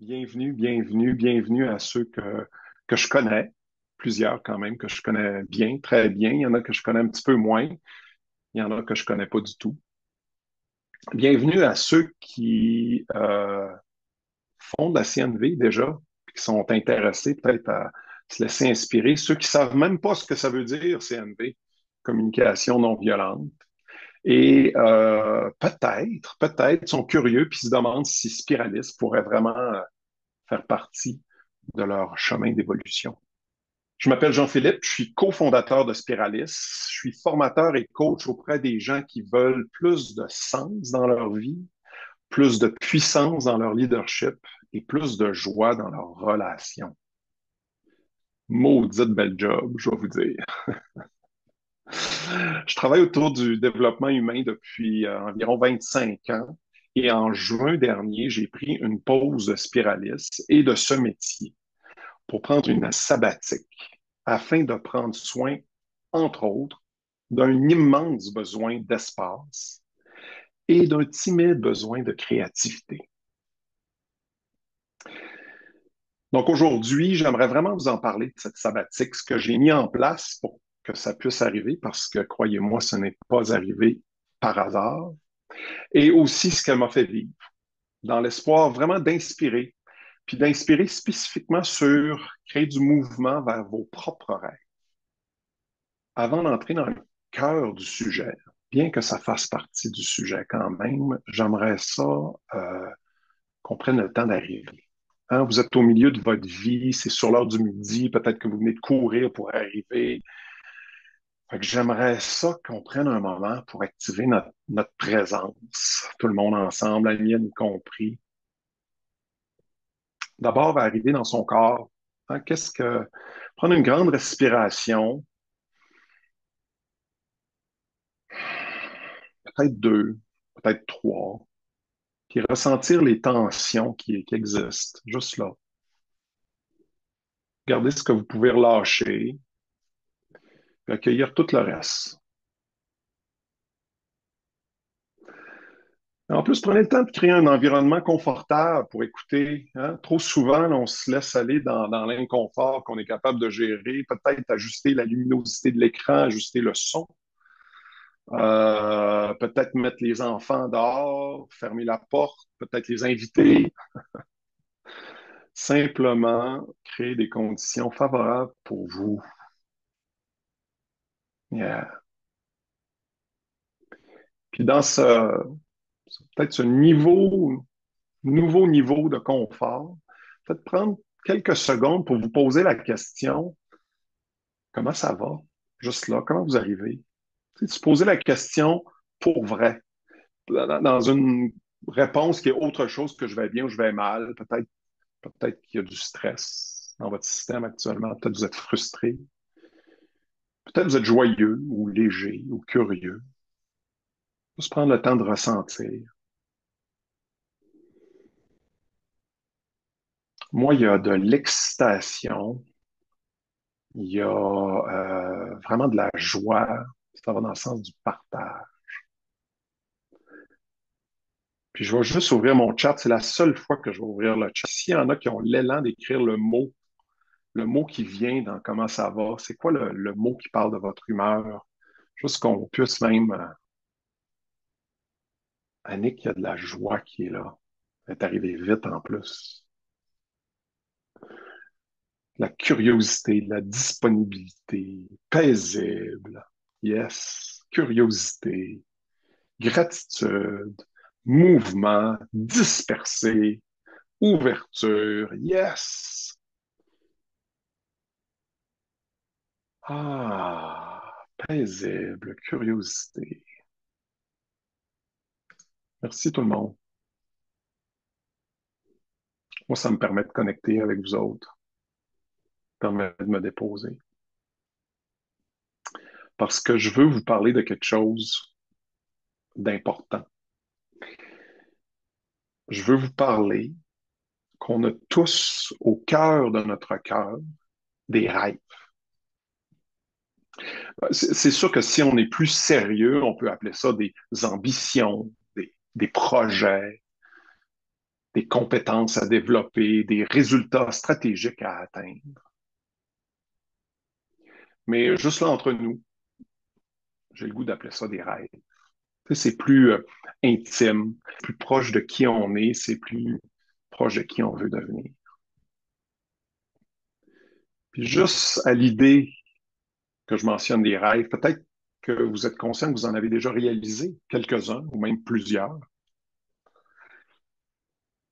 Bienvenue, bienvenue, bienvenue à ceux que je connais, plusieurs quand même que je connais bien, très bien. Il y en a que je connais un petit peu moins, il y en a que je connais pas du tout. Bienvenue à ceux qui font de la CNV déjà, puis qui sont intéressés peut-être à se laisser inspirer, ceux qui savent même pas ce que ça veut dire CNV, communication non violente, et peut-être sont curieux puis se demandent si Spiralis pourrait vraiment faire partie de leur chemin d'évolution. Je m'appelle Jean-Philippe, je suis cofondateur de Spiralis. Je suis formateur et coach auprès des gens qui veulent plus de sens dans leur vie, plus de puissance dans leur leadership et plus de joie dans leurs relations. Maudite belle job, je vais vous dire. Je travaille autour du développement humain depuis environ 25 ans et en juin dernier, j'ai pris une pause de Spiralis et de ce métier pour prendre une sabbatique afin de prendre soin, entre autres, d'un immense besoin d'espace et d'un timide besoin de créativité. Donc aujourd'hui, j'aimerais vraiment vous en parler de cette sabbatique, ce que j'ai mis en place pour que ça puisse arriver, parce que croyez-moi, ce n'est pas arrivé par hasard, et aussi ce qu'elle m'a fait vivre, dans l'espoir vraiment d'inspirer, puis d'inspirer spécifiquement sur créer du mouvement vers vos propres rêves. Avant d'entrer dans le cœur du sujet, bien que ça fasse partie du sujet quand même, j'aimerais ça qu'on prenne le temps d'arriver. Hein, vous êtes au milieu de votre vie, c'est sur l'heure du midi, peut-être que vous venez de courir pour arriver. Fait que j'aimerais ça qu'on prenne un moment pour activer notre présence, tout le monde ensemble, la mienne compris. D'abord, arriver dans son corps. Hein, prendre une grande respiration, peut-être deux, peut-être trois, puis ressentir les tensions qui existent, juste là. Regardez ce que vous pouvez relâcher, puis accueillir tout le reste. En plus, prenez le temps de créer un environnement confortable pour écouter. Hein. Trop souvent, là, on se laisse aller dans l'inconfort qu'on est capable de gérer, peut-être ajuster la luminosité de l'écran, ajuster le son, peut-être mettre les enfants dehors, fermer la porte, peut-être les inviter. Simplement créer des conditions favorables pour vous. Yeah. Puis dans peut-être ce nouveau niveau de confort, peut-être prendre quelques secondes pour vous poser la question, comment ça va? Juste là, comment vous arrivez? Tu sais, se poser la question pour vrai, dans une réponse qui est autre chose que je vais bien ou je vais mal. Peut-être qu'il y a du stress dans votre système actuellement. Peut-être que vous êtes frustré. Peut-être que vous êtes joyeux ou léger ou curieux. Juste prendre le temps de ressentir. Moi, il y a de l'excitation, il y a vraiment de la joie, ça va dans le sens du partage. Puis je vais juste ouvrir mon chat, c'est la seule fois que je vais ouvrir le chat. S'il y en a qui ont l'élan d'écrire le mot qui vient dans comment ça va, c'est quoi le mot qui parle de votre humeur? Juste qu'on puisse même... Annick, il y a de la joie qui est là. Elle est arrivée vite en plus. La curiosité, la disponibilité, paisible. Yes, curiosité, gratitude, mouvement, dispersé, ouverture. Yes. Paisible, curiosité. Merci tout le monde. Moi, ça me permet de connecter avec vous autres, permet de me déposer. Parce que je veux vous parler de quelque chose d'important. Je veux vous parler qu'on a tous au cœur de notre cœur des rêves. C'est sûr que si on est plus sérieux, on peut appeler ça des ambitions, des projets. des compétences à développer, des résultats stratégiques à atteindre. Mais juste là entre nous, j'ai le goût d'appeler ça des rêves. C'est plus intime, plus proche de qui on est, c'est plus proche de qui on veut devenir. Puis juste à l'idée que je mentionne des rêves, peut-être que vous êtes conscient que vous en avez déjà réalisé quelques-uns ou même plusieurs.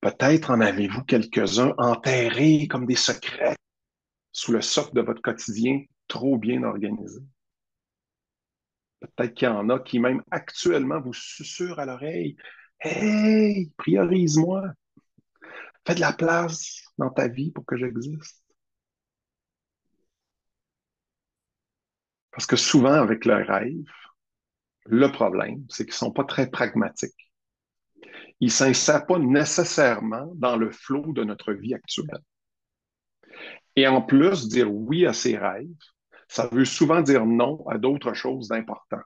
Peut-être en avez-vous quelques-uns enterrés comme des secrets sous le socle de votre quotidien trop bien organisé. Peut-être qu'il y en a qui même actuellement vous susurrent à l'oreille. Hey, priorise-moi. Fais de la place dans ta vie pour que j'existe. Parce que souvent, avec leurs rêves, le problème, c'est qu'ils ne sont pas très pragmatiques. Ils ne s'insèrent pas nécessairement dans le flot de notre vie actuelle. Et en plus, dire oui à ses rêves, ça veut souvent dire non à d'autres choses d'important.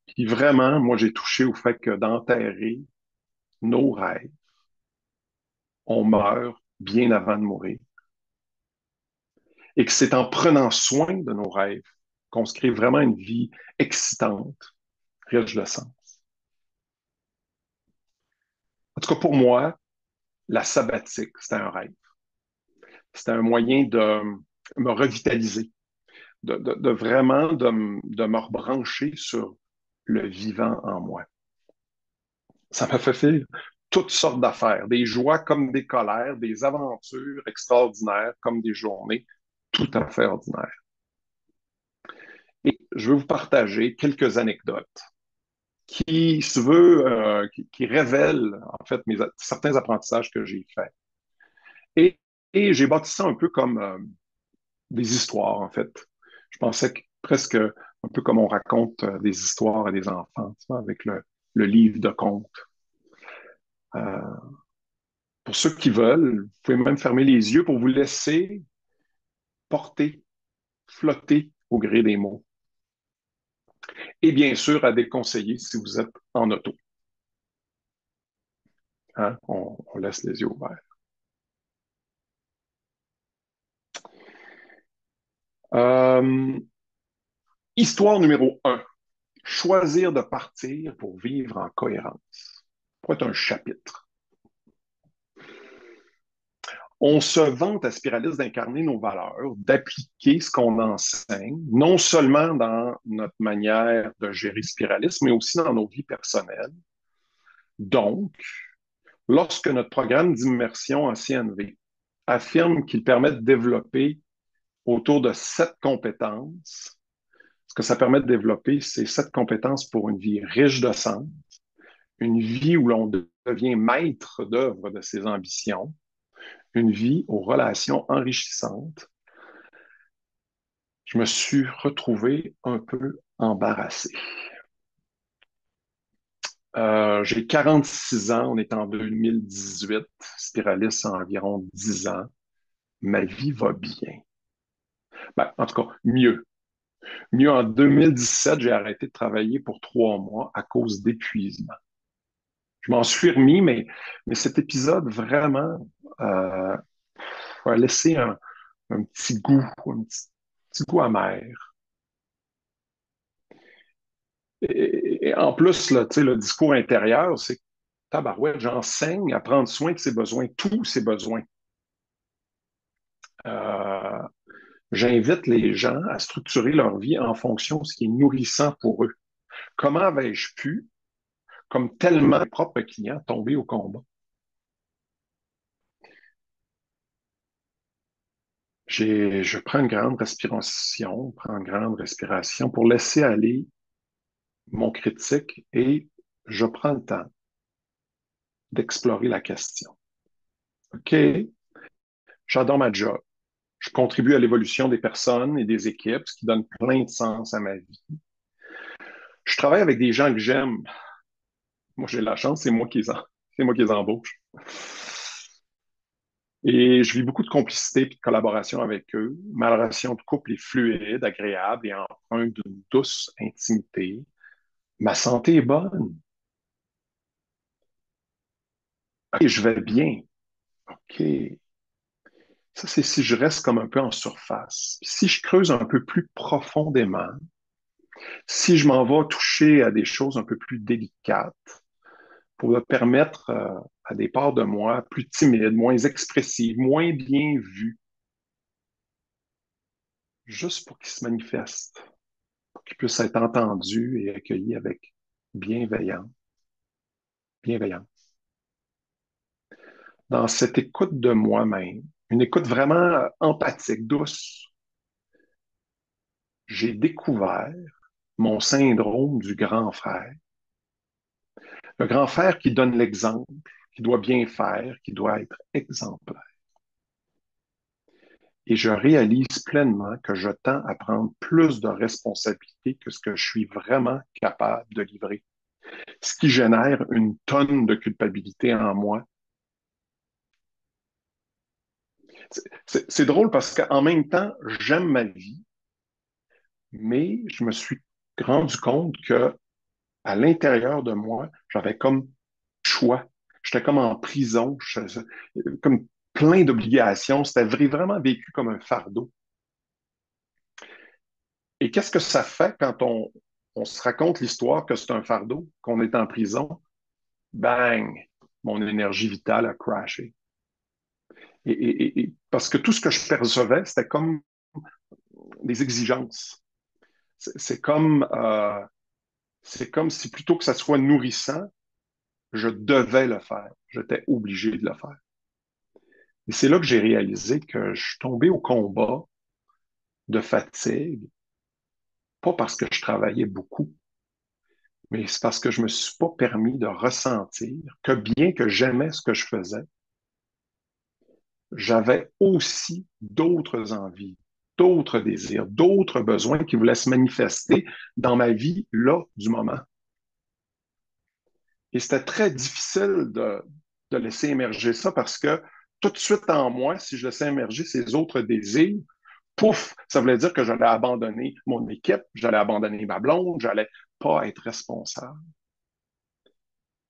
Puis vraiment, moi, j'ai touché au fait que d'enterrer nos rêves, on meurt bien avant de mourir. Et que c'est en prenant soin de nos rêves qu'on se crée vraiment une vie excitante, riche de sens. En tout cas, pour moi, la sabbatique, c'était un rêve. C'était un moyen de me revitaliser, de vraiment de me rebrancher sur le vivant en moi. Ça m'a fait faire toutes sortes d'affaires, des joies comme des colères, des aventures extraordinaires comme des journées tout à fait ordinaires. Et je veux vous partager quelques anecdotes qui se veut, qui révèlent en fait certains apprentissages que j'ai faits. Et, et j'ai bâti ça un peu comme des histoires en fait. Je pensais que presque un peu comme on raconte des histoires à des enfants, tu vois, avec le livre de contes. Euh, pour ceux qui veulent, vous pouvez même fermer les yeux pour vous laisser porter, flotter au gré des mots. Et bien sûr, à déconseiller si vous êtes en auto. Hein? On laisse les yeux ouverts. Euh, Histoire numéro un. Choisir de partir pour vivre en cohérence. Pourquoi être un chapitre? On se vante à Spiralis d'incarner nos valeurs, d'appliquer ce qu'on enseigne, non seulement dans notre manière de gérer Spiralis, mais aussi dans nos vies personnelles. Donc, lorsque notre programme d'immersion en CNV affirme qu'il permet de développer autour de 7 compétences, ce que ça permet de développer, c'est 7 compétences pour une vie riche de sens, une vie où l'on devient maître d'œuvre de ses ambitions, une vie aux relations enrichissantes. Je me suis retrouvé un peu embarrassé. J'ai 46 ans, on est en 2018, Spiralis a environ 10 ans. Ma vie va bien. Ben, en tout cas, mieux. Mieux, en 2017, j'ai arrêté de travailler pour 3 mois à cause d'épuisement. Je m'en suis remis, mais cet épisode vraiment a laissé un petit goût, petit goût amer. Et en plus, là, le discours intérieur, c'est tabarouette, j'enseigne à prendre soin de ses besoins, tous ses besoins. Euh, J'invite les gens à structurer leur vie en fonction de ce qui est nourrissant pour eux. Comment avais-je pu, comme tellement de propres clients, tomber au combat? Je prends une grande respiration, prends une grande respiration pour laisser aller mon critique et je prends le temps d'explorer la question. OK, j'adore ma job. Je contribue à l'évolution des personnes et des équipes, ce qui donne plein de sens à ma vie. Je travaille avec des gens que j'aime. Moi, j'ai la chance, c'est moi qui les embauche. Et je vis beaucoup de complicité et de collaboration avec eux. Ma relation de couple est fluide, agréable et empreinte d'une douce intimité. Ma santé est bonne. OK, je vais bien. OK. Ça, c'est si je reste comme un peu en surface. Si je creuse un peu plus profondément, si je m'en vais toucher à des choses un peu plus délicates pour me permettre à des parts de moi plus timides, moins expressives, moins bien vues, juste pour qu'ils se manifestent, pour qu'ils puissent être entendus et accueillis avec bienveillance, bienveillance. Dans cette écoute de moi-même, une écoute vraiment empathique, douce, j'ai découvert mon syndrome du grand frère. Le grand frère qui donne l'exemple, qui doit bien faire, qui doit être exemplaire. Et je réalise pleinement que je tends à prendre plus de responsabilités que ce que je suis vraiment capable de livrer, ce qui génère une tonne de culpabilité en moi. C'est drôle parce qu'en même temps, j'aime ma vie, mais je me suis rendu compte que à l'intérieur de moi, j'avais comme choix. J'étais comme en prison, comme plein d'obligations. C'était vraiment vécu comme un fardeau. Et qu'est-ce que ça fait quand on se raconte l'histoire que c'est un fardeau, qu'on est en prison? Bang! Mon énergie vitale a crashé. Parce que tout ce que je percevais, c'était comme des exigences. C'est comme, c'est comme si plutôt que ça soit nourrissant, je devais le faire. J'étais obligé de le faire. Et c'est là que j'ai réalisé que je suis tombé au combat de fatigue, pas parce que je travaillais beaucoup, mais c'est parce que je me suis pas permis de ressentir que bien que j'aimais ce que je faisais, j'avais aussi d'autres envies, d'autres désirs, d'autres besoins qui voulaient se manifester dans ma vie là du moment. Et c'était très difficile de laisser émerger ça parce que tout de suite en moi, si je laissais émerger ces autres désirs, pouf, ça voulait dire que j'allais abandonner mon équipe, j'allais abandonner ma blonde, j'allais pas être responsable.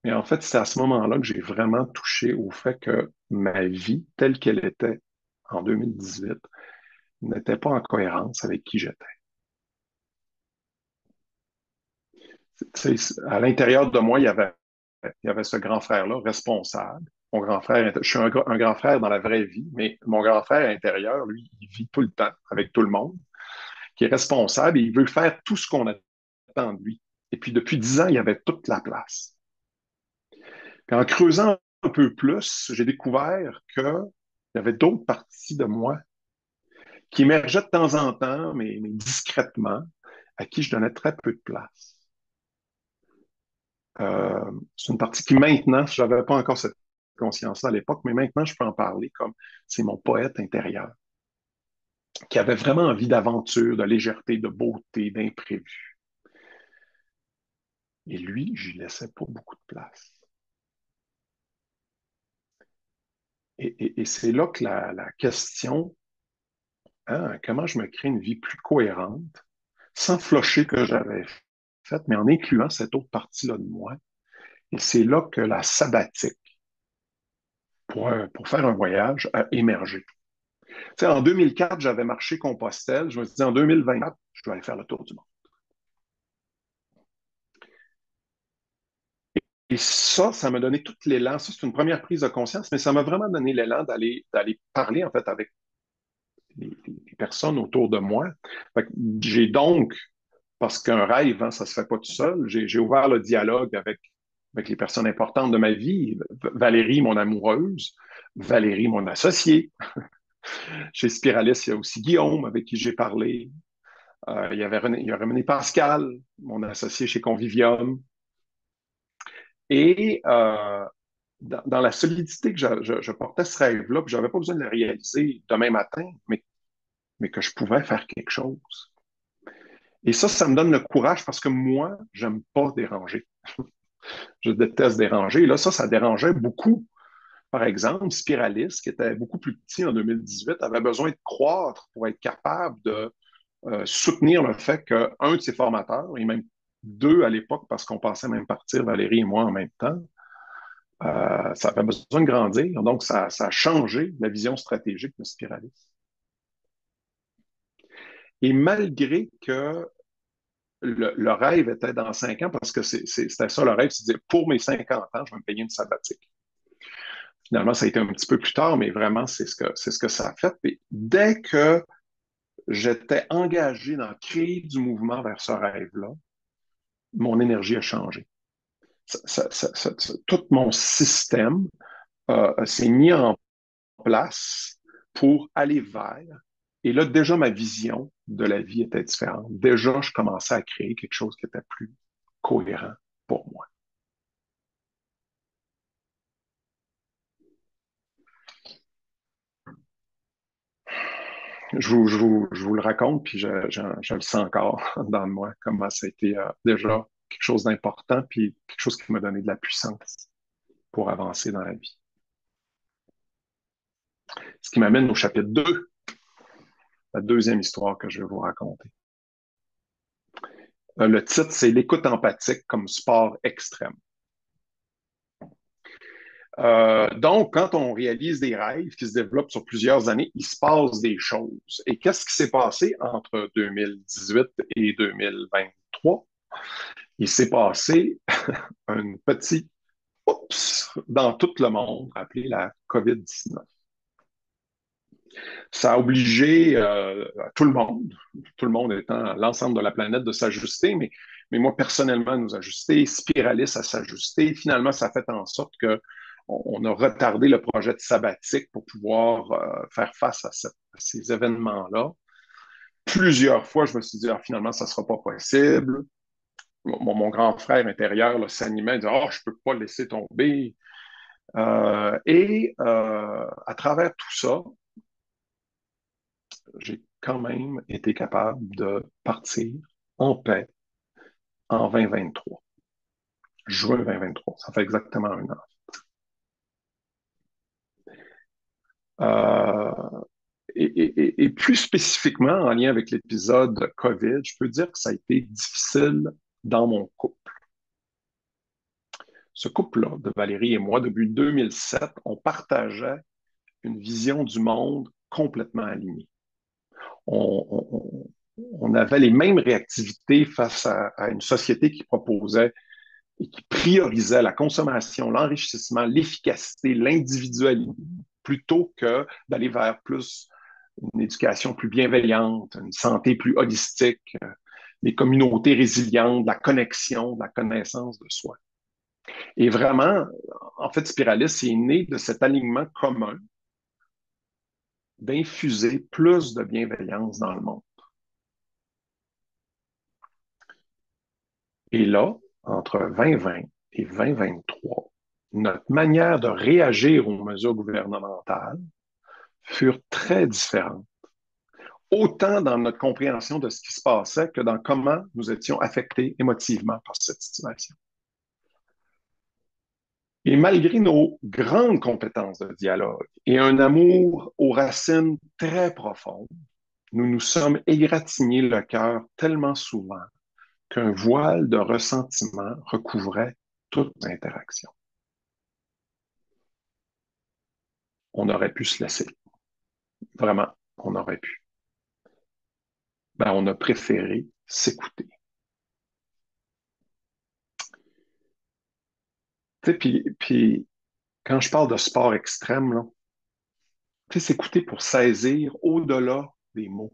Mais en fait, c'est à ce moment-là que j'ai vraiment touché au fait que ma vie, telle qu'elle était en 2018, n'était pas en cohérence avec qui j'étais. À l'intérieur de moi, il y avait ce grand frère-là, responsable. Mon grand frère, je suis un grand frère dans la vraie vie, mais mon grand frère intérieur, lui, il vit tout le temps avec tout le monde, qui est responsable et il veut faire tout ce qu'on attend de lui. Et puis depuis 10 ans, il y avait toute la place. Puis en creusant un peu plus, j'ai découvert qu'il y avait d'autres parties de moi qui émergeaient de temps en temps, mais discrètement, à qui je donnais très peu de place. C'est une partie qui maintenant, je n'avais pas encore cette conscience-là à l'époque, mais maintenant je peux en parler comme c'est mon poète intérieur, qui avait vraiment envie d'aventure, de légèreté, de beauté, d'imprévu. Et lui, j'y laissais pas beaucoup de place. Et c'est là que la question, hein, comment je me crée une vie plus cohérente, sans flocher que j'avais faite, mais en incluant cette autre partie-là de moi. Et c'est là que la sabbatique, pour faire un voyage, a émergé. Tu sais, en 2004, j'avais marché Compostelle. Je me suis dit, en 2024, je vais aller faire le tour du monde. Et ça m'a donné tout l'élan. Ça, c'est une première prise de conscience, mais ça m'a vraiment donné l'élan d'aller parler, en fait, avec les personnes autour de moi. J'ai donc, parce qu'un rêve, hein, ça se fait pas tout seul, j'ai ouvert le dialogue avec les personnes importantes de ma vie. Valérie, mon amoureuse, Valérie, mon associée. Chez Spiralis, il y a aussi Guillaume, avec qui j'ai parlé. Il y a René Pascal, mon associé chez Convivium. Et dans la solidité que je portais ce rêve-là, puis j'avais pas besoin de le réaliser demain matin, mais que je pouvais faire quelque chose. Et ça me donne le courage parce que moi, j'aime pas déranger. Je déteste déranger. Et là, ça dérangeait beaucoup. Par exemple, Spiralis, qui était beaucoup plus petit en 2018, avait besoin de croître pour être capable de soutenir le fait qu'un de ses formateurs, et même deux à l'époque, parce qu'on pensait même partir, Valérie et moi, en même temps, Ça avait besoin de grandir, donc ça a changé la vision stratégique de Spiralis. Et malgré que le rêve était dans 5 ans, parce que c'était ça le rêve, c'est de dire, pour mes 50 ans, je vais me payer une sabbatique. Finalement, ça a été un petit peu plus tard, mais vraiment, c'est ce que ça a fait. Et dès que j'étais engagé dans créer du mouvement vers ce rêve-là, mon énergie a changé. Tout mon système s'est mis en place pour aller vers. Et là, déjà, ma vision de la vie était différente. Déjà, je commençais à créer quelque chose qui était plus cohérent pour moi. Je vous le raconte, puis je le sens encore dans moi, comment ça a été déjà quelque chose d'important, puis quelque chose qui m'a donné de la puissance pour avancer dans la vie. Ce qui m'amène au chapitre 2, la deuxième histoire que je vais vous raconter. Le titre, c'est l'écoute empathique comme sport extrême. Donc, quand on réalise des rêves qui se développent sur plusieurs années, il se passe des choses. Et qu'est-ce qui s'est passé entre 2018 et 2023? Il s'est passé un petit oups dans tout le monde, appelé la COVID-19. Ça a obligé tout le monde étant l'ensemble de la planète, de s'ajuster, mais moi, personnellement, nous ajuster, Spiralis à s'ajuster. Finalement, ça a fait en sorte que on a retardé le projet de sabbatique pour pouvoir faire face à ces événements-là. Plusieurs fois, je me suis dit, ah, finalement, ça ne sera pas possible. Mon grand frère intérieur s'animait, disait, oh, je ne peux pas laisser tomber. À travers tout ça, j'ai quand même été capable de partir en paix en 2023, juin 2023. Ça fait exactement un an. Euh, et plus spécifiquement, en lien avec l'épisode COVID, je peux dire que ça a été difficile dans mon couple. Ce couple-là, de Valérie et moi, depuis 2007, on partageait une vision du monde complètement alignée. On, on avait les mêmes réactivités face à une société qui proposait et qui priorisait la consommation, l'enrichissement, l'efficacité, l'individualisme, plutôt que d'aller vers plus une éducation plus bienveillante, une santé plus holistique, des communautés résilientes, de la connexion, de la connaissance de soi. Et vraiment, en fait, Spiralis est né de cet alignement commun d'infuser plus de bienveillance dans le monde. Et là, entre 2020 et 2023, notre manière de réagir aux mesures gouvernementales furent très différentes, autant dans notre compréhension de ce qui se passait que dans comment nous étions affectés émotivement par cette situation. Et malgré nos grandes compétences de dialogue et un amour aux racines très profondes, nous nous sommes égratignés le cœur tellement souvent qu'un voile de ressentiment recouvrait toutes nos interactions. On aurait pu se laisser. Vraiment, on aurait pu. Ben, on a préféré s'écouter. Puis, quand je parle de sport extrême, là, s'écouter pour saisir au-delà des mots,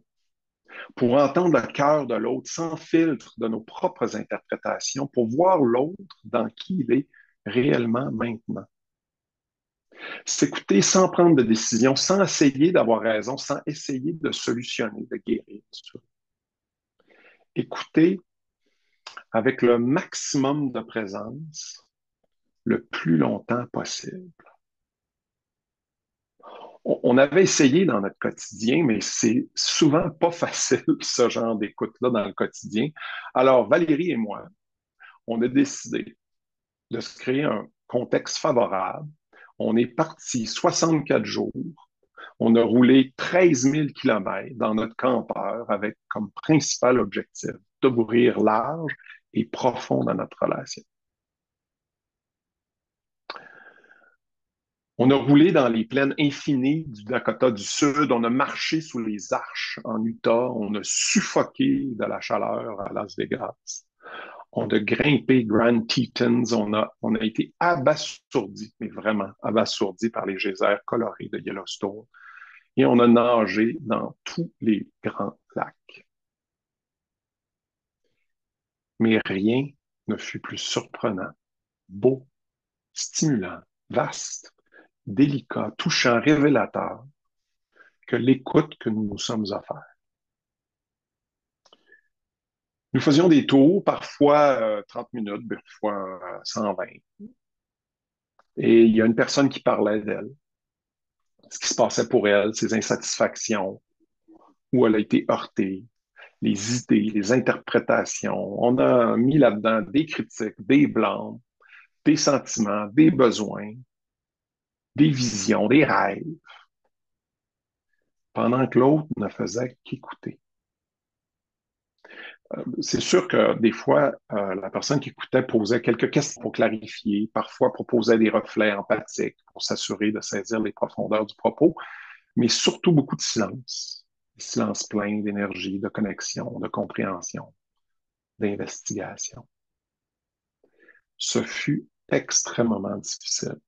pour entendre le cœur de l'autre sans filtre de nos propres interprétations, pour voir l'autre dans qui il est réellement maintenant. S'écouter sans prendre de décision, sans essayer d'avoir raison, sans essayer de solutionner, de guérir. Écouter avec le maximum de présence le plus longtemps possible. On avait essayé dans notre quotidien, mais c'est souvent pas facile, ce genre d'écoute-là dans le quotidien. Alors, Valérie et moi, on a décidé de se créer un contexte favorable. On est parti 64 jours. On a roulé 13 000 kilomètres dans notre campeur avec comme principal objectif d'ouvrir large et profond dans notre relation. On a roulé dans les plaines infinies du Dakota du Sud. On a marché sous les arches en Utah. On a suffoqué de la chaleur à Las Vegas. On a grimpé Grand Tetons. On a été abasourdis, mais vraiment abasourdis par les geysers colorés de Yellowstone. Et on a nagé dans tous les grands lacs. Mais rien ne fut plus surprenant, beau, stimulant, vaste, délicat, touchant, révélateur que l'écoute que nous nous sommes offerts. Nous faisions des tours, parfois 30 minutes, parfois 120. Et il y a une personne qui parlait d'elle, ce qui se passait pour elle, ses insatisfactions, où elle a été heurtée, les idées, les interprétations. On a mis là-dedans des critiques, des blâmes, des sentiments, des besoins, des visions, des rêves, pendant que l'autre ne faisait qu'écouter. C'est sûr que des fois, la personne qui écoutait posait quelques questions pour clarifier, parfois proposait des reflets empathiques pour s'assurer de saisir les profondeurs du propos, mais surtout beaucoup de silence. Silence plein d'énergie, de connexion, de compréhension, d'investigation. Ce fut extrêmement difficile.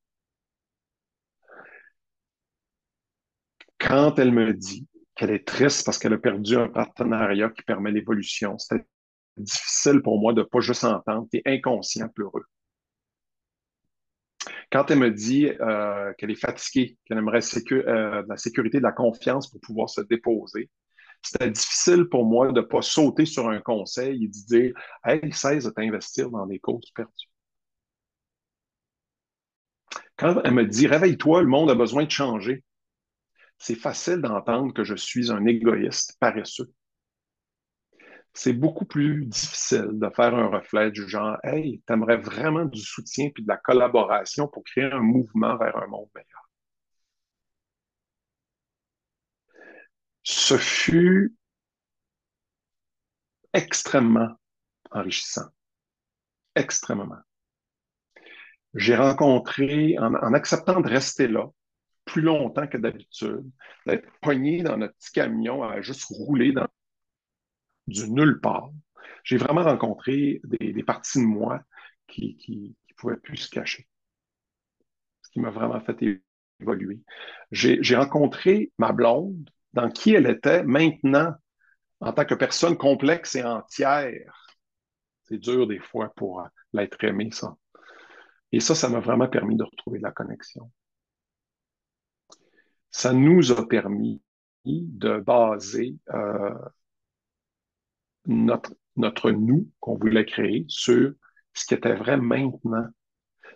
Quand elle me dit qu'elle est triste parce qu'elle a perdu un partenariat qui permet l'évolution, c'était difficile pour moi de pas juste entendre, t'es inconscient pleureux. Quand elle me dit qu'elle est fatiguée, qu'elle aimerait de la sécurité, de la confiance pour pouvoir se déposer, c'était difficile pour moi de ne pas sauter sur un conseil et de dire Hey, cesse de t'investir dans des causes perdues. Quand elle me dit Réveille-toi, le monde a besoin de changer, c'est facile d'entendre que je suis un égoïste paresseux. C'est beaucoup plus difficile de faire un reflet du genre Hey, t'aimerais vraiment du soutien puis de la collaboration pour créer un mouvement vers un monde meilleur. Ce fut extrêmement enrichissant, extrêmement. J'ai rencontré, en acceptant de rester là plus longtemps que d'habitude, d'être pogné dans notre petit camion à juste rouler dans du nulle part, j'ai vraiment rencontré des parties de moi qui pouvaient plus se cacher, ce qui m'a vraiment fait évoluer. J'ai rencontré ma blonde dans qui elle était maintenant en tant que personne complexe et entière. C'est dur des fois pour l'être aimé, ça. Et ça m'a vraiment permis de retrouver de la connexion. Ça nous a permis de baser notre nous qu'on voulait créer sur ce qui était vrai maintenant.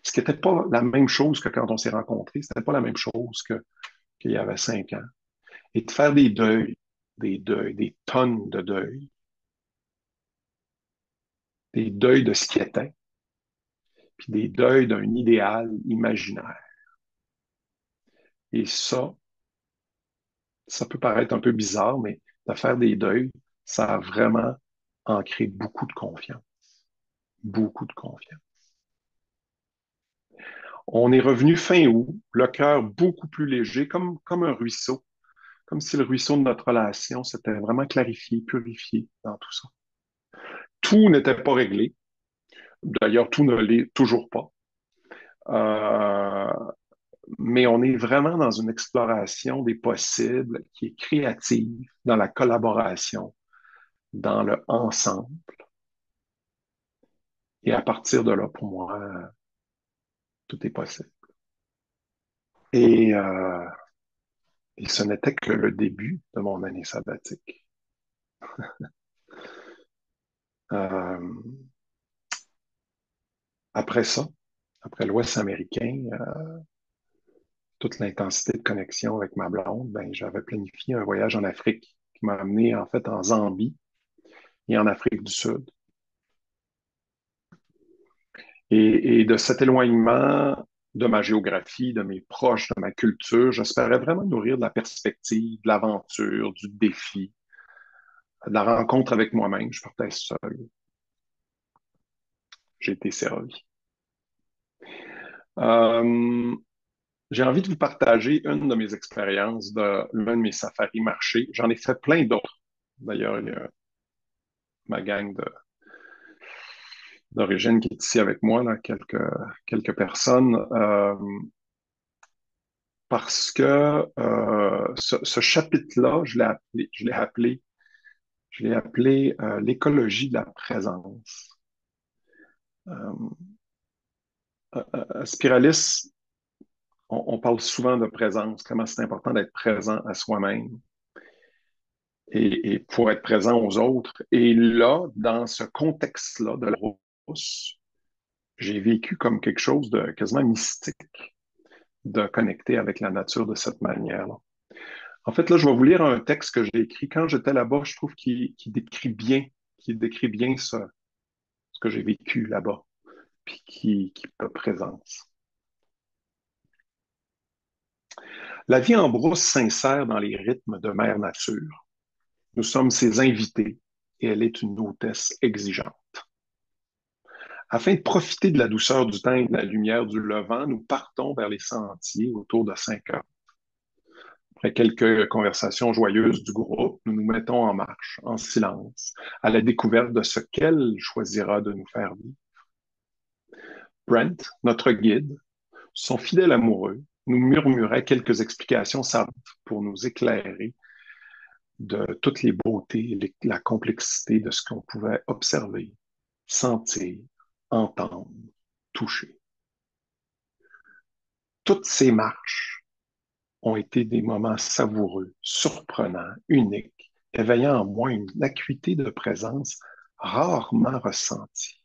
Ce qui n'était pas la même chose que quand on s'est rencontrés, ce n'était pas la même chose qu'il y avait 5 ans. Et de faire des deuils, des tonnes de deuils, des deuils de ce qui était, puis des deuils d'un idéal imaginaire. Et ça peut paraître un peu bizarre, mais de faire des deuils, ça a vraiment ancré beaucoup de confiance. Beaucoup de confiance. On est revenu fin août, le cœur beaucoup plus léger, comme un ruisseau, comme si le ruisseau de notre relation s'était vraiment clarifié, purifié dans tout ça. Tout n'était pas réglé. D'ailleurs, tout ne l'est toujours pas. Euh, mais on est vraiment dans une exploration des possibles qui est créative, dans la collaboration, dans le ensemble. Et à partir de là, pour moi, tout est possible. Et, euh, et ce n'était que le début de mon année sabbatique. Euh, après ça, après l'Ouest américain, toute l'intensité de connexion avec ma blonde, ben, j'avais planifié un voyage en Afrique qui m'a amené en fait en Zambie et en Afrique du Sud. Et de cet éloignement de ma géographie, de mes proches, de ma culture, j'espérais vraiment nourrir de la perspective, de l'aventure, du défi, de la rencontre avec moi-même. Je partais seul. J'ai été servi. Euh, j'ai envie de vous partager une de mes expériences de l'un de mes safaris marchés. J'en ai fait plein d'autres. D'ailleurs, il y a ma gang d'origine qui est ici avec moi, là, quelques personnes, parce que ce chapitre-là, je l'ai appelé l'écologie de la présence. Euh, Spiralis, on parle souvent de présence, comment c'est important d'être présent à soi-même et pour être présent aux autres. Et là, dans ce contexte-là de la rousse, j'ai vécu comme quelque chose de quasiment mystique, de connecter avec la nature de cette manière-là. En fait, là, je vais vous lire un texte que j'ai écrit quand j'étais là-bas. Je trouve qu'il décrit bien ce que j'ai vécu là-bas, puis qui me présence. La vie en brousse s'insère dans les rythmes de mère nature. Nous sommes ses invités et elle est une hôtesse exigeante. Afin de profiter de la douceur du temps et de la lumière du levant, nous partons vers les sentiers autour de 5 heures. Après quelques conversations joyeuses du groupe, nous nous mettons en marche, en silence, à la découverte de ce qu'elle choisira de nous faire vivre. Brent, notre guide, son fidèle amoureux, nous murmurait quelques explications savantes pour nous éclairer de toutes les beautés et la complexité de ce qu'on pouvait observer, sentir, entendre, toucher. Toutes ces marches ont été des moments savoureux, surprenants, uniques, éveillant en moi une acuité de présence rarement ressentie.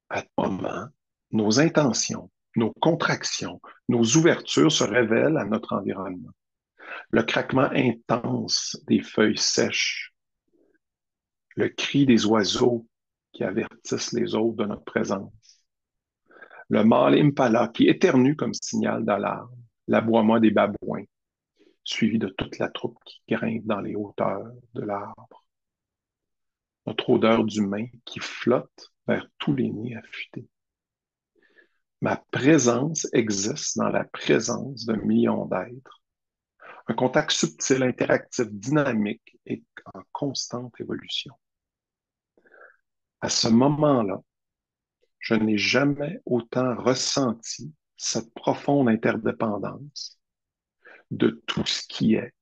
À tout moment, nos intentions, nos contractions, nos ouvertures se révèlent à notre environnement. Le craquement intense des feuilles sèches, le cri des oiseaux qui avertissent les autres de notre présence, le mâle impala qui éternue comme signal d'alarme, l'aboiement des babouins, suivi de toute la troupe qui grimpe dans les hauteurs de l'arbre, notre odeur d'humain qui flotte vers tous les nids affûtés. Ma présence existe dans la présence d'un million d'êtres, un contact subtil, interactif, dynamique et en constante évolution. À ce moment-là, je n'ai jamais autant ressenti cette profonde interdépendance de tout ce qui est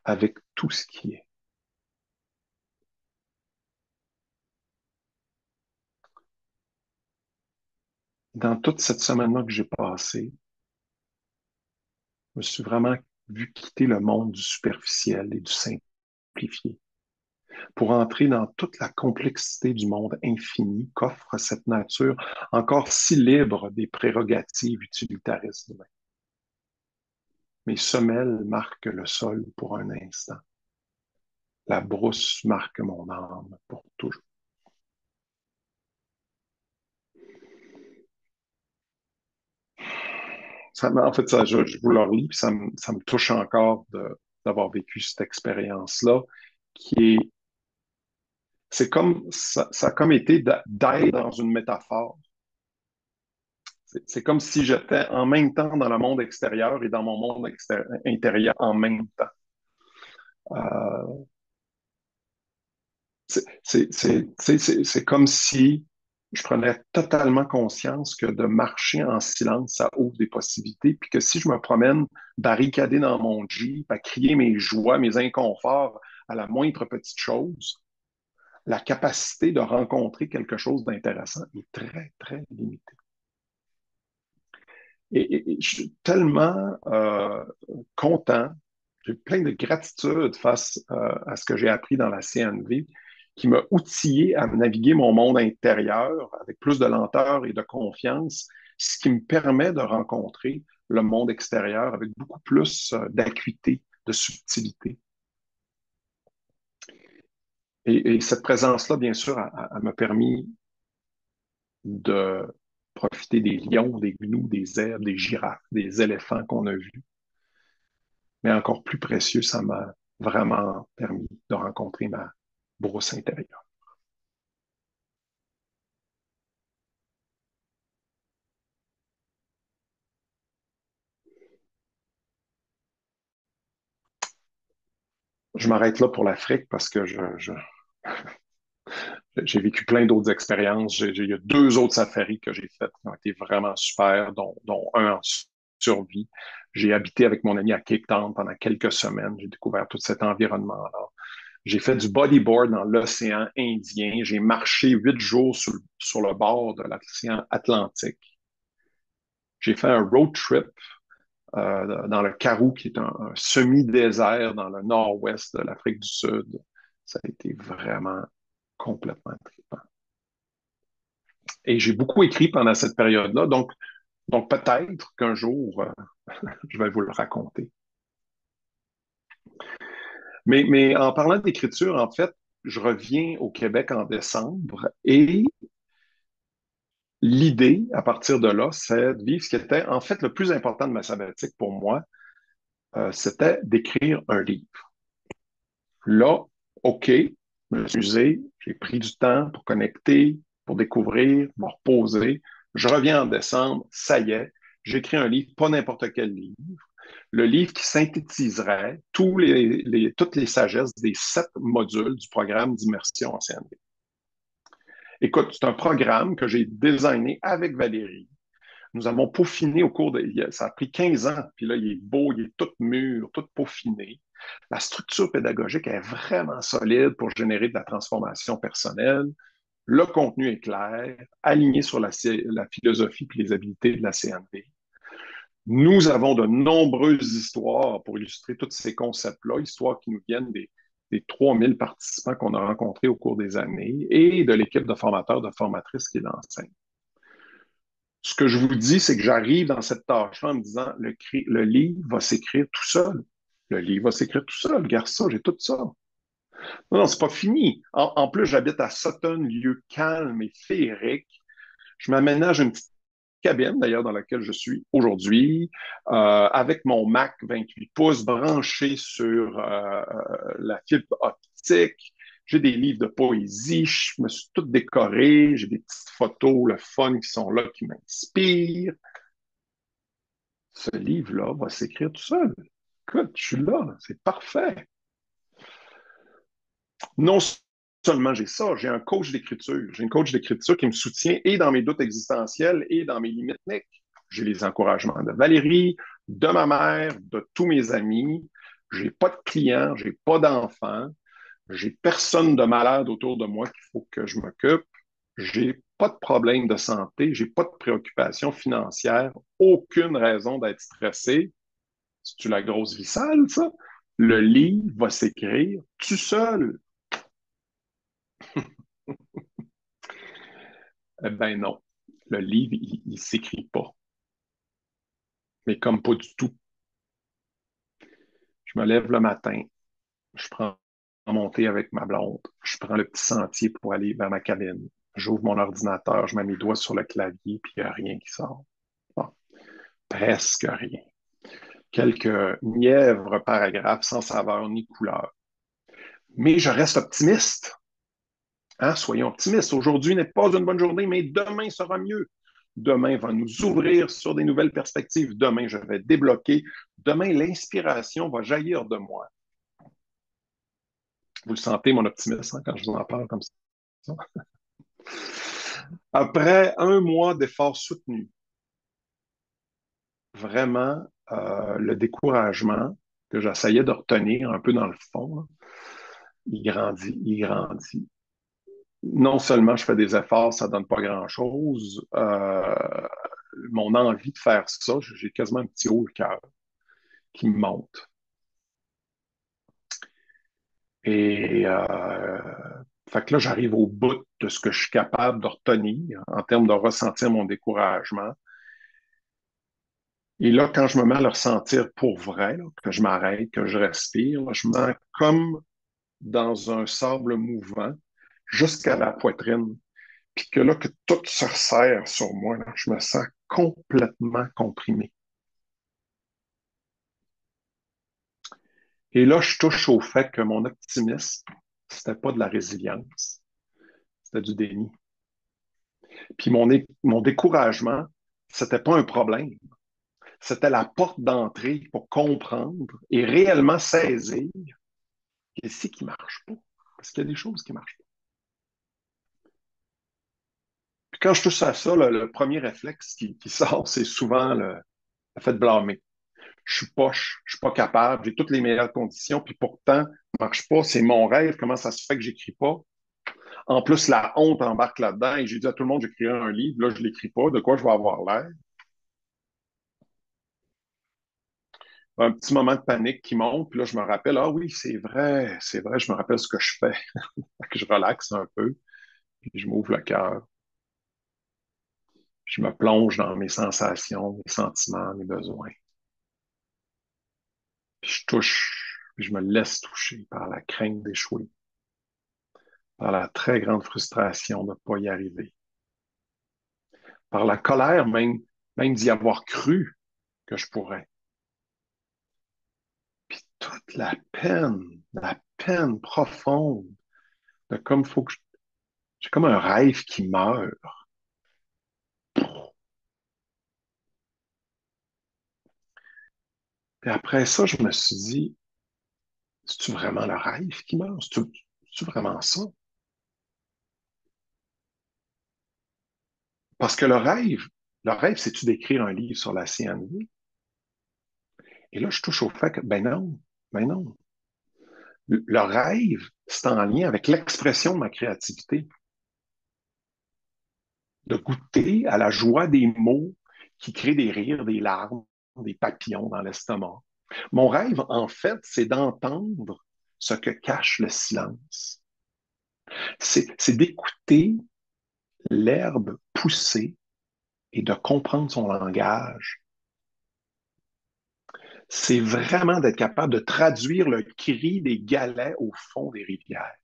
avec tout ce qui est. Dans toute cette semaine-là que j'ai passée, je me suis vraiment vu quitter le monde du superficiel et du simplifié pour entrer dans toute la complexité du monde infini qu'offre cette nature encore si libre des prérogatives utilitaristes humaines. Mes semelles marquent le sol pour un instant. La brousse marque mon âme pour toujours. En fait, je vous le relis, puis ça me touche encore d'avoir vécu cette expérience-là, qui est, ça a comme été d'être dans une métaphore. C'est comme si j'étais en même temps dans le monde extérieur et dans mon monde intérieur en même temps. Euh, c'est comme si je prenais totalement conscience que de marcher en silence, ça ouvre des possibilités, puis que si je me promène barricadé dans mon Jeep, à crier mes joies, mes inconforts à la moindre petite chose, la capacité de rencontrer quelque chose d'intéressant est très, très limitée. Et je suis tellement content, j'ai plein de gratitude face à ce que j'ai appris dans la CNV, qui m'a outillé à naviguer mon monde intérieur avec plus de lenteur et de confiance, ce qui me permet de rencontrer le monde extérieur avec beaucoup plus d'acuité, de subtilité. Et cette présence-là, bien sûr, m'a permis de profiter des lions, des gnous, des zèbres, des girafes, des éléphants qu'on a vus. Mais encore plus précieux, ça m'a vraiment permis de rencontrer ma brousse intérieure. je m'arrête là pour l'Afrique parce que j'ai vécu plein d'autres expériences. Il y a deux autres safaris que j'ai faites qui ont été vraiment super, dont un en survie. J'ai habité avec mon ami à Cape Town pendant quelques semaines. J'ai découvert tout cet environnement-là. J'ai fait du bodyboard dans l'océan Indien. J'ai marché 8 jours sur le bord de l'océan Atlantique. J'ai fait un road trip dans le Karoo, qui est un semi-désert dans le nord-ouest de l'Afrique du Sud. Ça a été vraiment complètement trippant. Et j'ai beaucoup écrit pendant cette période-là, donc peut-être qu'un jour, je vais vous le raconter. Mais en parlant d'écriture, en fait, je reviens au Québec en décembre et l'idée, à partir de là, c'est de vivre ce qui était en fait le plus important de ma sabbatique pour moi, c'était d'écrire un livre. Là, OK, je me suis usé, j'ai pris du temps pour connecter, pour découvrir, pour reposer. Je reviens en décembre, ça y est, j'écris un livre, pas n'importe quel livre. Le livre qui synthétiserait toutes les sagesses des 7 modules du programme d'immersion en CNV. Écoute, c'est un programme que j'ai designé avec Valérie. Nous avons peaufiné au cours de... Ça a pris 15 ans, puis là, il est beau, il est tout mûr, tout peaufiné. La structure pédagogique est vraiment solide pour générer de la transformation personnelle. Le contenu est clair, aligné sur la philosophie et les habiletés de la CNV. Nous avons de nombreuses histoires pour illustrer tous ces concepts-là, histoires qui nous viennent des 3000 participants qu'on a rencontrés au cours des années et de l'équipe de formateurs, de formatrices qui l'enseignent. Ce que je vous dis, c'est que j'arrive dans cette tâche-là en me disant, le livre va s'écrire tout seul. Le livre va s'écrire tout seul. Regarde ça, j'ai tout ça. Non, non, c'est pas fini. En plus, j'habite à Sutton, lieu calme et féerique. Je m'aménage une petite cabine, d'ailleurs, dans laquelle je suis aujourd'hui, avec mon Mac 28 pouces branché sur la fibre optique. J'ai des livres de poésie, je me suis tout décoré, j'ai des petites photos, le fun qui sont là, qui m'inspirent. Ce livre-là va s'écrire tout seul. Écoute, je suis là, c'est parfait. Non seulement j'ai ça, j'ai un coach d'écriture. J'ai une coach d'écriture qui me soutient et dans mes doutes existentiels et dans mes limites techniques. J'ai les encouragements de Valérie, de ma mère, de tous mes amis. J'ai pas de clients, j'ai pas d'enfants, j'ai personne de malade autour de moi qu'il faut que je m'occupe. J'ai pas de problème de santé, j'ai pas de préoccupation financière, aucune raison d'être stressé. C'est-tu la grosse vie sale, ça? Le livre va s'écrire tout seul. Eh ben non. Le livre, il s'écrit pas. Mais comme pas du tout. Je me lève le matin, je prends mon thé avec ma blonde, je prends le petit sentier pour aller vers ma cabine. J'ouvre mon ordinateur, je mets mes doigts sur le clavier, puis il n'y a rien qui sort. Bon, presque rien. Quelques mièvres paragraphes sans saveur ni couleur. Mais je reste optimiste. Hein? Soyons optimistes. Aujourd'hui n'est pas une bonne journée, mais demain sera mieux. Demain va nous ouvrir sur des nouvelles perspectives. Demain, je vais débloquer. Demain, l'inspiration va jaillir de moi. Vous le sentez, mon optimisme, hein, quand je vous en parle comme ça. Après un mois d'efforts soutenus, vraiment, le découragement que j'essayais de retenir un peu dans le fond, là, il grandit, il grandit. Non seulement je fais des efforts, ça donne pas grand-chose. Mon envie de faire ça, j'ai quasiment un petit haut le cœur qui me monte. Et fait que là, j'arrive au bout de ce que je suis capable de retenir en termes de ressentir mon découragement. Et là, quand je me mets à le ressentir pour vrai, là, que je m'arrête, que je respire, là, je me sens comme dans un sable mouvant jusqu'à la poitrine. Puis que là, que tout se resserre sur moi, là, je me sens complètement comprimé. Et là, je touche au fait que mon optimisme, c'était pas de la résilience, c'était du déni. Puis mon découragement, c'était pas un problème. C'était la porte d'entrée pour comprendre et réellement saisir Qu'est-ce qui marche pas? Parce qu'il y a des choses qui marchent pas. Puis quand je touche à ça, le premier réflexe qui sort, c'est souvent le fait de blâmer. Je suis poche, je suis pas capable, j'ai toutes les meilleures conditions, puis pourtant, ça marche pas, c'est mon rêve, comment ça se fait que j'écris pas? En plus, la honte embarque là-dedans, et j'ai dit à tout le monde, j'écrirai un livre, là, je l'écris pas, de quoi je vais avoir l'air? Un petit moment de panique qui monte, puis là, je me rappelle, ah oui, c'est vrai, je me rappelle ce que je fais. Fait que je relaxe un peu, puis je m'ouvre le cœur, je me plonge dans mes sensations, mes sentiments, mes besoins. Puis je touche, puis je me laisse toucher par la crainte d'échouer, par la très grande frustration de ne pas y arriver, par la colère même d'y avoir cru que je pourrais. Puis toute la peine profonde de comme faut que j'ai comme un rêve qui meurt. Puis après ça, je me suis dit, c'est-tu vraiment le rêve qui meurt? C'est-tu vraiment ça? Parce que le rêve, c'est-tu d'écrire un livre sur la CNV? Et là, je touche au fait que, ben non. Le rêve, c'est en lien avec l'expression de ma créativité, de goûter à la joie des mots qui créent des rires, des larmes, des papillons dans l'estomac. Mon rêve, en fait, c'est d'entendre ce que cache le silence. C'est d'écouter l'herbe pousser et de comprendre son langage. C'est vraiment d'être capable de traduire le cri des galets au fond des rivières.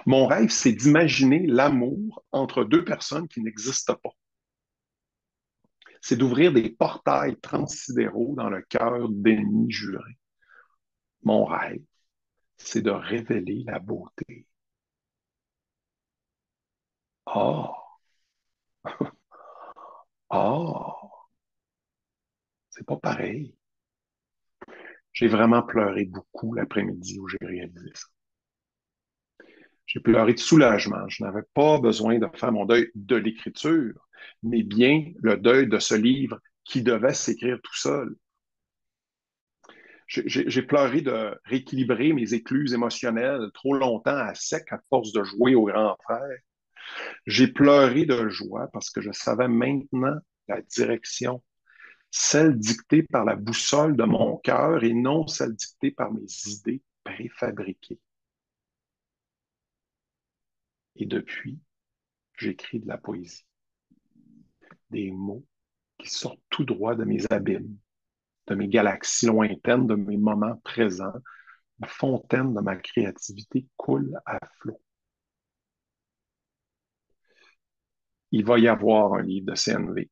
Mon rêve, c'est d'imaginer l'amour entre deux personnes qui n'existent pas. C'est d'ouvrir des portails transsidéraux dans le cœur d'ennemis jurés. Mon rêve, c'est de révéler la beauté. Ah, ah, c'est pas pareil. J'ai vraiment pleuré beaucoup l'après-midi où j'ai réalisé ça. J'ai pleuré de soulagement. Je n'avais pas besoin de faire mon deuil de l'écriture, mais bien le deuil de ce livre qui devait s'écrire tout seul. J'ai pleuré de rééquilibrer mes écluses émotionnelles trop longtemps à sec à force de jouer au grand frère. J'ai pleuré de joie parce que je savais maintenant la direction, celle dictée par la boussole de mon cœur et non celle dictée par mes idées préfabriquées. Et depuis, j'écris de la poésie, des mots qui sortent tout droit de mes abîmes, de mes galaxies lointaines, de mes moments présents. La fontaine de ma créativité coule à flot. Il va y avoir un livre de CNV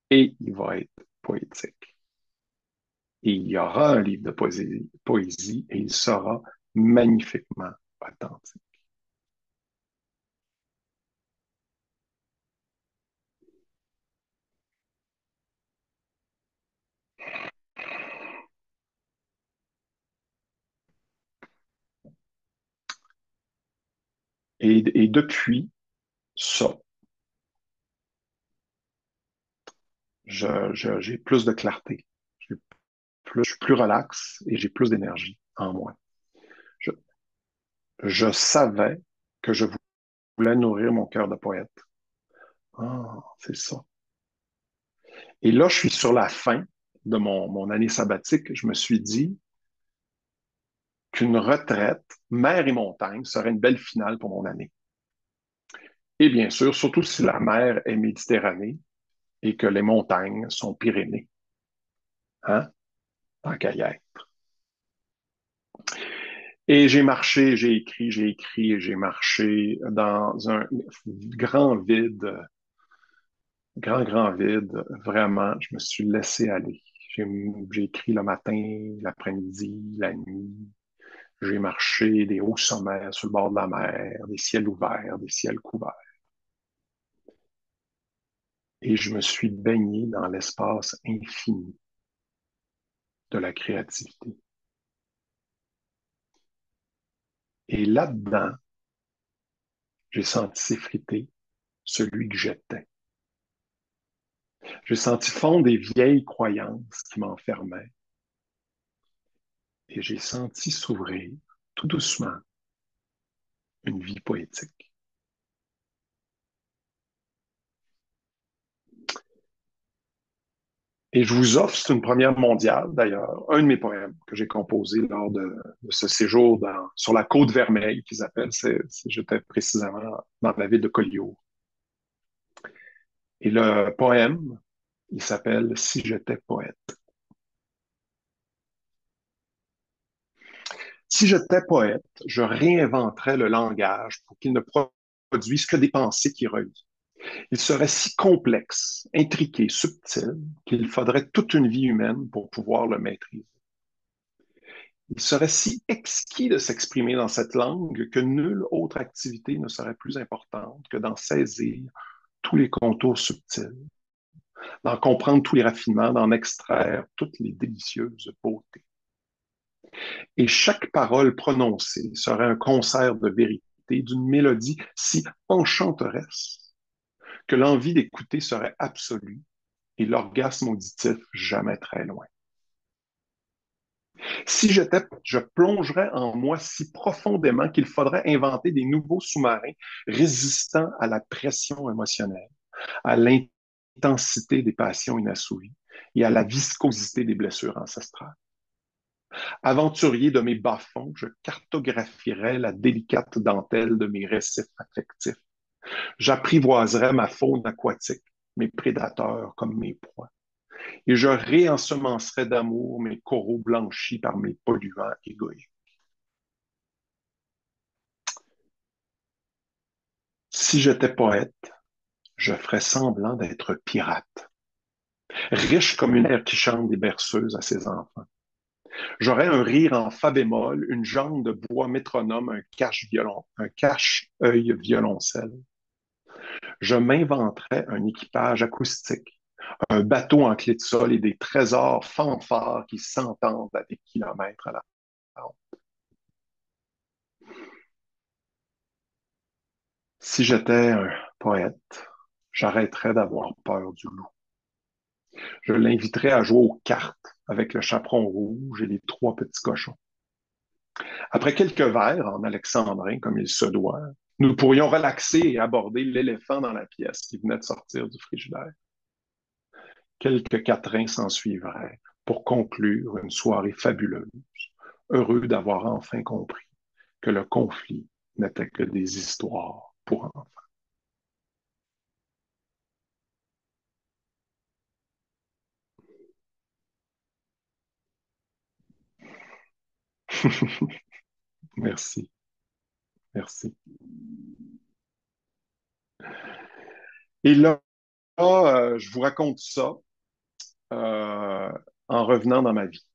et il va être poétique. Et il y aura un livre de poésie et il sera magnifiquement authentique. Et depuis ça, j'ai plus de clarté, je suis plus relax et j'ai plus d'énergie en moi. Je, je savais que je voulais nourrir mon cœur de poète. Ah, c'est ça. Et là, je suis sur la fin de mon année sabbatique. Je me suis dit qu'une retraite, mer et montagne, serait une belle finale pour mon année. Et bien sûr, surtout si la mer est Méditerranée et que les montagnes sont Pyrénées. Hein? Tant qu'à y être. Et j'ai marché, j'ai écrit et j'ai marché dans un grand vide, grand vide. Vraiment, je me suis laissé aller. J'ai, j'ai écrit le matin, l'après-midi, la nuit. J'ai marché des hauts sommets sur le bord de la mer, des ciels ouverts, des ciels couverts. Et je me suis baigné dans l'espace infini de la créativité. Et là-dedans, j'ai senti s'effriter celui que j'étais. J'ai senti fondre des vieilles croyances qui m'enfermaient et j'ai senti s'ouvrir tout doucement une vie poétique. Et je vous offre, c'est une première mondiale d'ailleurs, un de mes poèmes que j'ai composé lors de ce séjour sur la côte Vermeille qu'ils appellent. J'étais précisément dans la ville de Collioure. Et le poème, il s'appelle Si j'étais poète. Si j'étais poète, je réinventerais le langage pour qu'il ne produise que des pensées qui relient. Il serait si complexe, intriqué, subtil, qu'il faudrait toute une vie humaine pour pouvoir le maîtriser. Il serait si exquis de s'exprimer dans cette langue que nulle autre activité ne serait plus importante que d'en saisir tous les contours subtils, d'en comprendre tous les raffinements, d'en extraire toutes les délicieuses beautés. Et chaque parole prononcée serait un concert de vérité, d'une mélodie si enchanteresse que l'envie d'écouter serait absolue et l'orgasme auditif jamais très loin. Si j'étais, je plongerais en moi si profondément qu'il faudrait inventer des nouveaux sous-marins résistants à la pression émotionnelle, à l'intensité des passions inassouvies et à la viscosité des blessures ancestrales. Aventurier de mes bas-fonds, je cartographierais la délicate dentelle de mes récifs affectifs. J'apprivoiserais ma faune aquatique, mes prédateurs comme mes proies. Et je réensemencerais d'amour mes coraux blanchis par mes polluants égoïstes. Si j'étais poète, je ferais semblant d'être pirate, riche comme une mère qui chante des berceuses à ses enfants. J'aurais un rire en fa bémol, une jambe de bois métronome, un cache-œil violoncelle. Je m'inventerais un équipage acoustique, un bateau en clé de sol et des trésors fanfares qui s'entendent à des kilomètres à la ronde. Si j'étais un poète, j'arrêterais d'avoir peur du loup. Je l'inviterais à jouer aux cartes avec le chaperon rouge et les trois petits cochons. Après quelques verres en alexandrin, comme il se doit, nous pourrions relaxer et aborder l'éléphant dans la pièce qui venait de sortir du frigidaire. Quelques quatrains s'ensuivraient pour conclure une soirée fabuleuse, heureux d'avoir enfin compris que le conflit n'était que des histoires pour enfants. Merci, merci. Et là, je vous raconte ça euh, en revenant dans ma vie.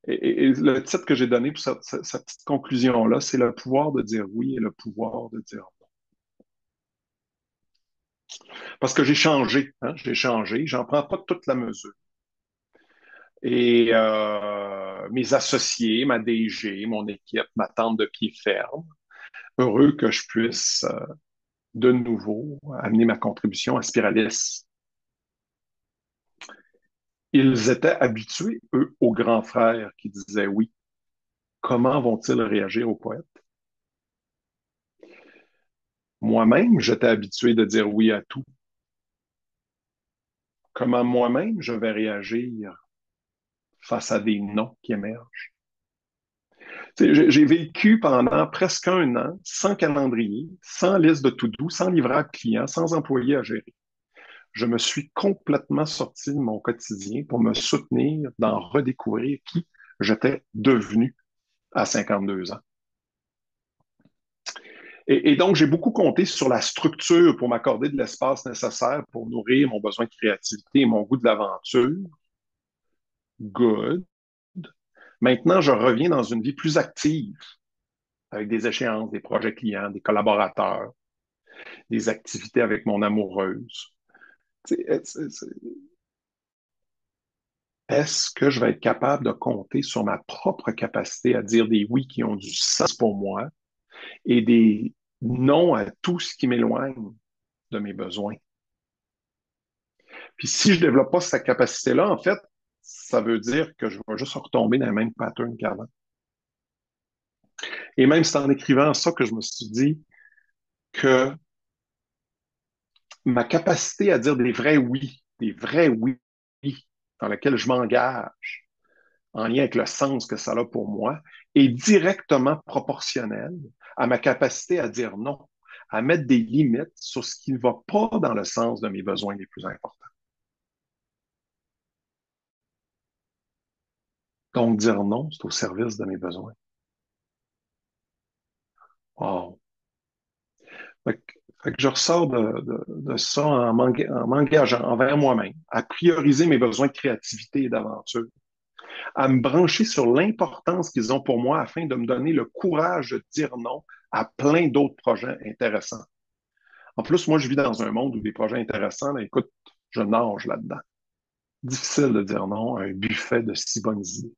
Et le titre que j'ai donné pour cette petite conclusion-là, c'est le pouvoir de dire oui et le pouvoir de dire non. Parce que j'ai changé, j'en prends pas toute la mesure. Et mes associés, ma DG, mon équipe m'attendent de pied ferme, heureux que je puisse de nouveau amener ma contribution à Spiralis. Ils étaient habitués, eux, aux grands frères qui disaient oui. Comment vont-ils réagir aux poètes? Moi-même, j'étais habitué de dire oui à tout. Comment moi-même je vais réagir face à des noms qui émergent? J'ai vécu pendant presque un an sans calendrier, sans liste de to-do, sans livrable client, sans employé à gérer. Je me suis complètement sorti de mon quotidien pour me soutenir d'en redécouvrir qui j'étais devenu à 52 ans. Et donc, j'ai beaucoup compté sur la structure pour m'accorder de l'espace nécessaire pour nourrir mon besoin de créativité et mon goût de l'aventure. Good. Maintenant, je reviens dans une vie plus active, avec des échéances, des projets clients, des collaborateurs, des activités avec mon amoureuse. C'est- c'est- c'est- Est-ce que je vais être capable de compter sur ma propre capacité à dire des oui qui ont du sens pour moi et des non à tout ce qui m'éloigne de mes besoins? Puis si je développe pas cette capacité-là, en fait, ça veut dire que je vais juste retomber dans le même pattern qu'avant. Et même c'est en écrivant ça que je me suis dit que ma capacité à dire des vrais oui dans lesquels je m'engage en lien avec le sens que ça a pour moi, est directement proportionnelle à ma capacité à dire non, à mettre des limites sur ce qui ne va pas dans le sens de mes besoins les plus importants. Donc, dire non, c'est au service de mes besoins. Wow. Fait que, fait que je ressors de ça en m'engageant envers moi-même, à prioriser mes besoins de créativité et d'aventure, à me brancher sur l'importance qu'ils ont pour moi afin de me donner le courage de dire non à plein d'autres projets intéressants. En plus, moi, je vis dans un monde où des projets intéressants, là, écoute, je nage là-dedans. Difficile de dire non à un buffet de si bonnes idées.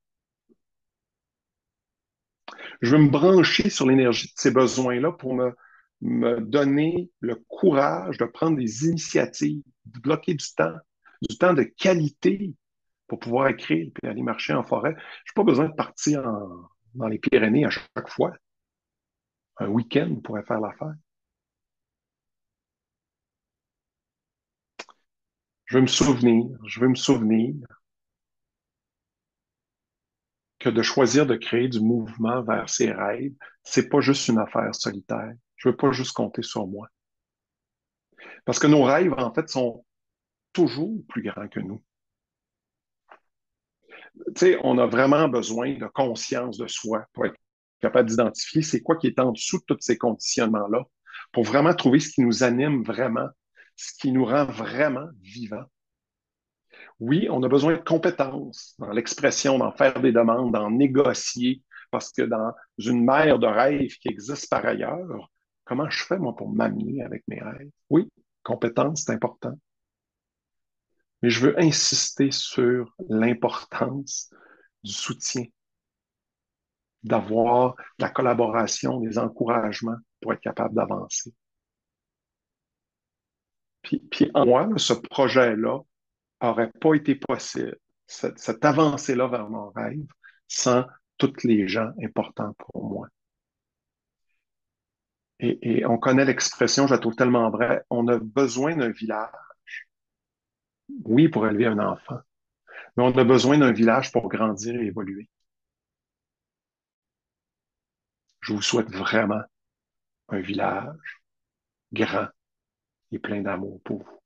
Je veux me brancher sur l'énergie de ces besoins-là pour me donner le courage de prendre des initiatives, de bloquer du temps de qualité pour pouvoir écrire et aller marcher en forêt. Je n'ai pas besoin de partir dans les Pyrénées à chaque fois. Un week-end pourrait faire l'affaire. Je veux me souvenir que de choisir de créer du mouvement vers ses rêves, c'est pas juste une affaire solitaire. Je veux pas juste compter sur moi. Parce que nos rêves, en fait, sont toujours plus grands que nous. Tu sais, on a vraiment besoin de conscience de soi pour être capable d'identifier c'est quoi qui est en dessous de tous ces conditionnements-là, pour vraiment trouver ce qui nous anime vraiment, ce qui nous rend vraiment vivants. Oui, on a besoin de compétences dans l'expression, d'en faire des demandes, d'en négocier, parce que dans une mer de rêves qui existe par ailleurs, comment je fais, moi, pour m'amener avec mes rêves? Oui, compétences, c'est important. Mais je veux insister sur l'importance du soutien, d'avoir la collaboration, des encouragements pour être capable d'avancer. Puis en moi, là, ce projet-là n'aurait pas été possible, cette avancée-là vers mon rêve, sans toutes les gens importants pour moi. Et on connaît l'expression, je la trouve tellement vraie, on a besoin d'un village, oui, pour élever un enfant, mais on a besoin d'un village pour grandir et évoluer. Je vous souhaite vraiment un village grand et plein d'amour pour vous.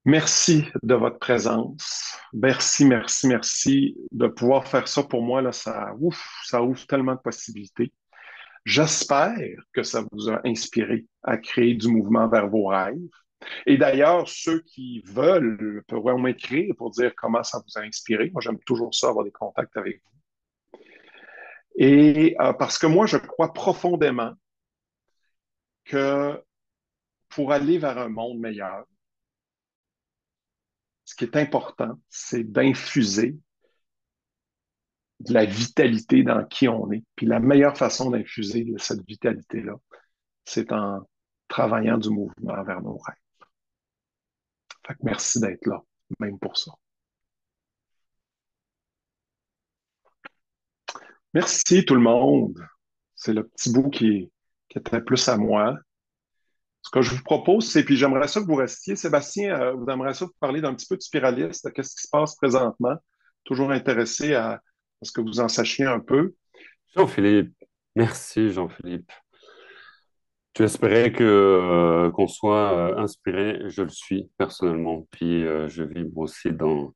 Merci de votre présence. Merci, merci, merci de pouvoir faire ça pour moi. Là, ça ouvre tellement de possibilités. J'espère que ça vous a inspiré à créer du mouvement vers vos rêves. Et d'ailleurs, ceux qui veulent pourront m'écrire pour dire comment ça vous a inspiré. Moi, j'aime toujours ça, avoir des contacts avec vous. Et parce que moi, je crois profondément que pour aller vers un monde meilleur, ce qui est important, c'est d'infuser de la vitalité dans qui on est. Puis la meilleure façon d'infuser cette vitalité-là, c'est en travaillant du mouvement vers nos rêves. Fait que merci d'être là, même pour ça. Merci tout le monde. C'est le petit bout qui était plus à moi. Ce que je vous propose, c'est, puis j'aimerais ça que vous restiez. Sébastien, vous aimeriez ça vous parler d'un petit peu de spiraliste, de qu'est-ce qui se passe présentement. Toujours intéressé à ce que vous en sachiez un peu. Jean-Philippe, merci Jean-Philippe. Tu espérais que qu'on soit inspiré, je le suis personnellement. Puis je vis moi aussi dans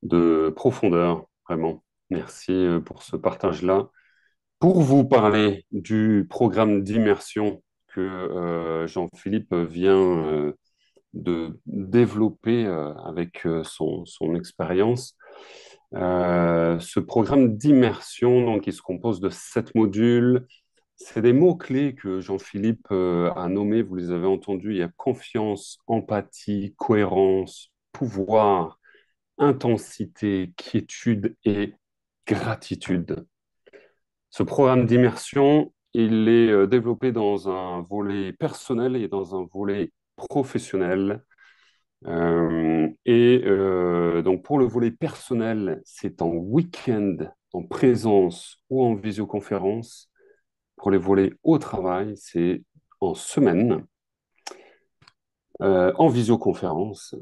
de profondeur, vraiment. Merci pour ce partage-là. Pour vous parler du programme d'immersion que Jean-Philippe vient de développer avec son expérience. Ce programme d'immersion, donc, il se compose de 7 modules, C'est des mots-clés que Jean-Philippe a nommés, vous les avez entendus, il y a confiance, empathie, cohérence, pouvoir, intensité, quiétude et gratitude. Ce programme d'immersion, il est développé dans un volet personnel et dans un volet professionnel. Donc pour le volet personnel, c'est en week-end, en présence ou en visioconférence. Pour les volets au travail, c'est en semaine, en visioconférence.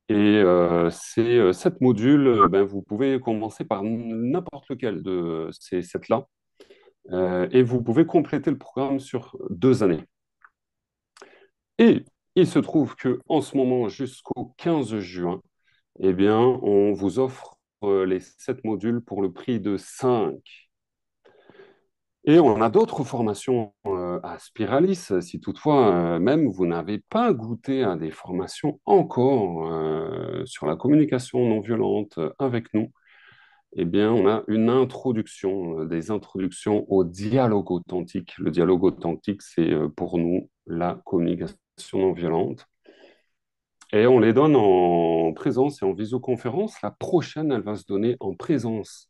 Ces 7 modules, ben, vous pouvez commencer par n'importe lequel de ces 7-là. Et vous pouvez compléter le programme sur 2 années. Et il se trouve que en ce moment, jusqu'au 15 juin, eh bien, on vous offre les 7 modules pour le prix de 5. Et on a d'autres formations à Spiralis, si toutefois, même vous n'avez pas goûté à des formations encore sur la communication non violente avec nous. Eh bien, on a une introduction, des introductions au dialogue authentique. Le dialogue authentique, c'est pour nous la communication non violente. Et on les donne en présence et en visioconférence. La prochaine, elle va se donner en présence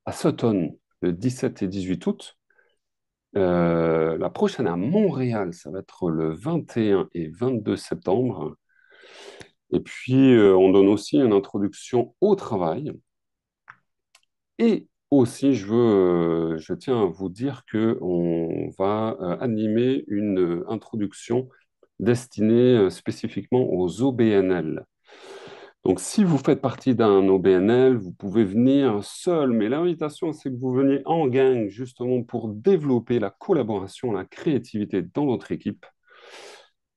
à Sutton le 17 et 18 août. La prochaine à Montréal, ça va être le 21 et 22 septembre. Et puis, on donne aussi une introduction au travail. Et aussi, je tiens à vous dire que on va animer une introduction destinée spécifiquement aux OBNL. Donc, si vous faites partie d'un OBNL, vous pouvez venir seul, mais l'invitation, c'est que vous veniez en gang, justement pour développer la collaboration, la créativité dans votre équipe.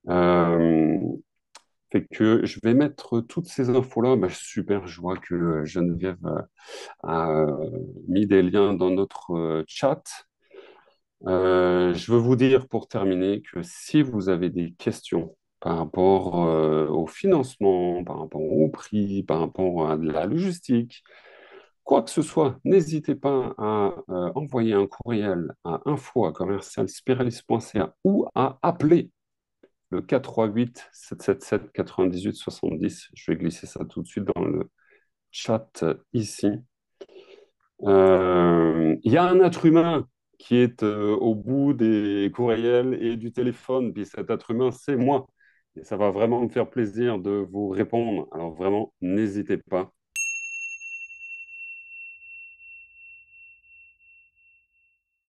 Euh, Fait que je vais mettre toutes ces infos-là. Bah, super, je vois que Geneviève a mis des liens dans notre chat. Je veux vous dire pour terminer que si vous avez des questions par rapport au financement, par rapport au prix, par rapport à de la logistique, quoi que ce soit, n'hésitez pas à envoyer un courriel à info@commercialspiralis.ca ou à appeler le 438 777 98 70. Je vais glisser ça tout de suite dans le chat ici. Il y a un être humain qui est au bout des courriels et du téléphone, puis cet être humain, c'est moi. Et ça va vraiment me faire plaisir de vous répondre. Alors vraiment, n'hésitez pas.